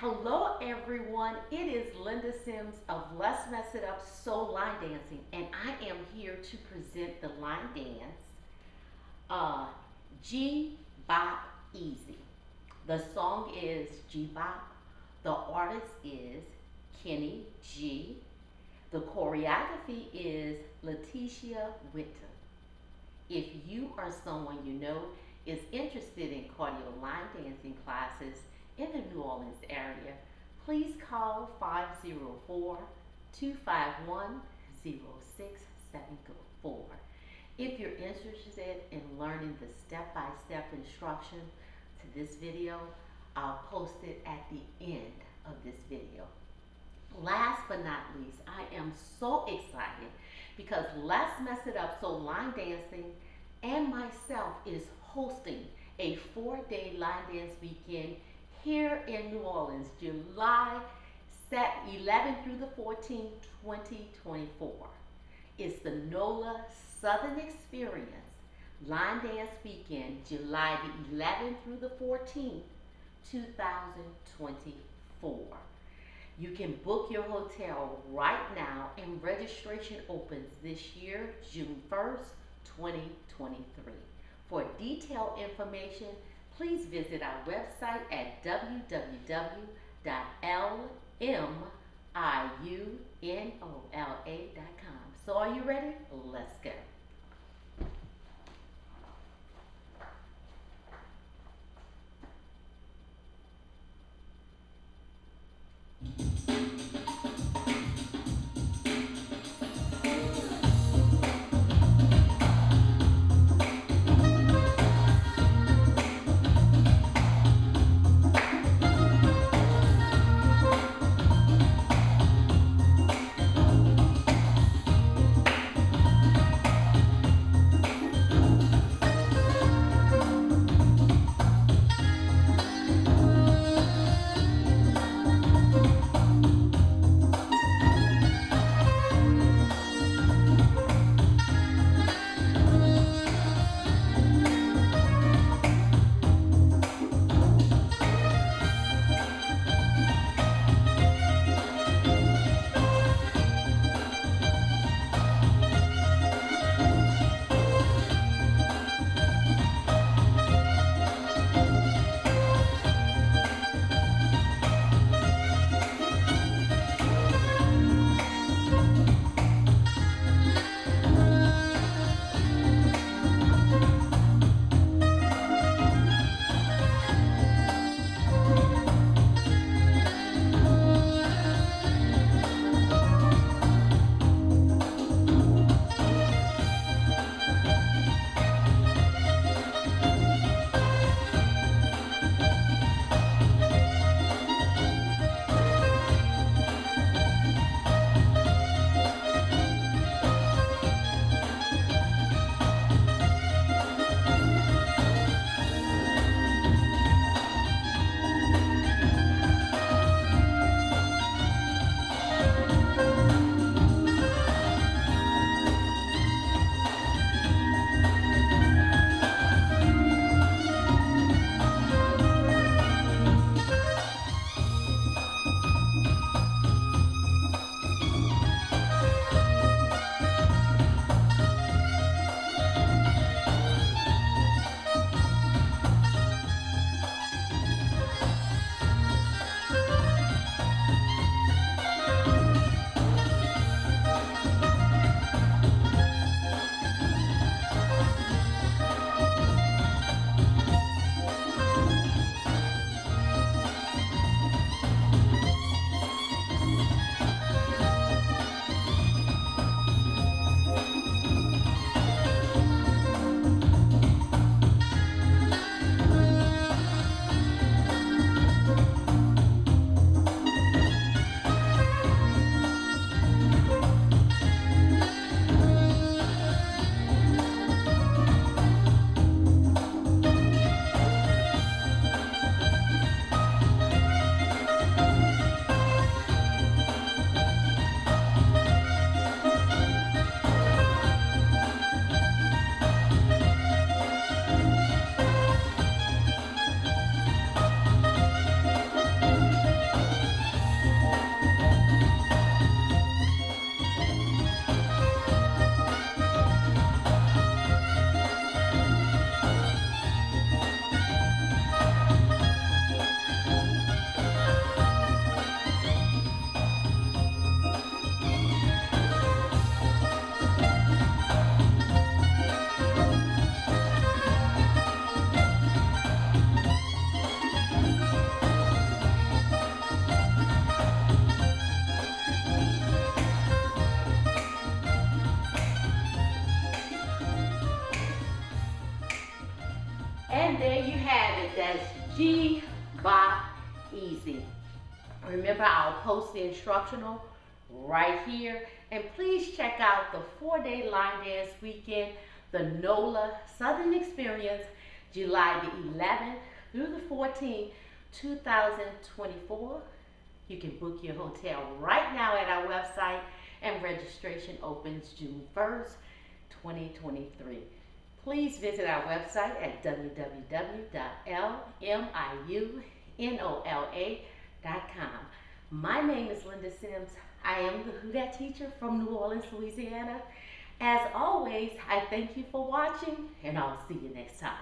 Hello everyone, it is Linda Sims of Let's Mess It Up Soul Line Dancing, and I am here to present the line dance, G Bop Ezy. The song is G Bop. The artist is Kenny G. The choreography is LITICIA WHITTEN. If you or someone you know is interested in cardio line dancing classes in the New Orleans area, please call 504-251-0674. If you're interested in learning the step-by-step instruction to this video, I'll post it at the end of this video. Last but not least, I am so excited because Let's Mess It Up So Line Dancing and myself is hosting a 4-day line dance weekend here in New Orleans, July 11th through the 14th, 2024. It's the NOLA Southern Experience Line Dance Weekend, July the 11th through the 14th, 2024. You can book your hotel right now, and registration opens this year, June 1st, 2023. For detailed information, please visit our website at www.LMIUNOLA.com. So are you ready? Let's go. Bop Ezy. Remember, I'll post the instructional right here. And please check out the 4-day line dance weekend, the NOLA Southern Experience, July the 11th through the 14th, 2024. You can book your hotel right now at our website, and registration opens June 1st, 2023. Please visit our website at www.LMIUNOLA.com. My name is Linda Sims. I am the Who Dat teacher from New Orleans, Louisiana. As always, I thank you for watching, and I'll see you next time.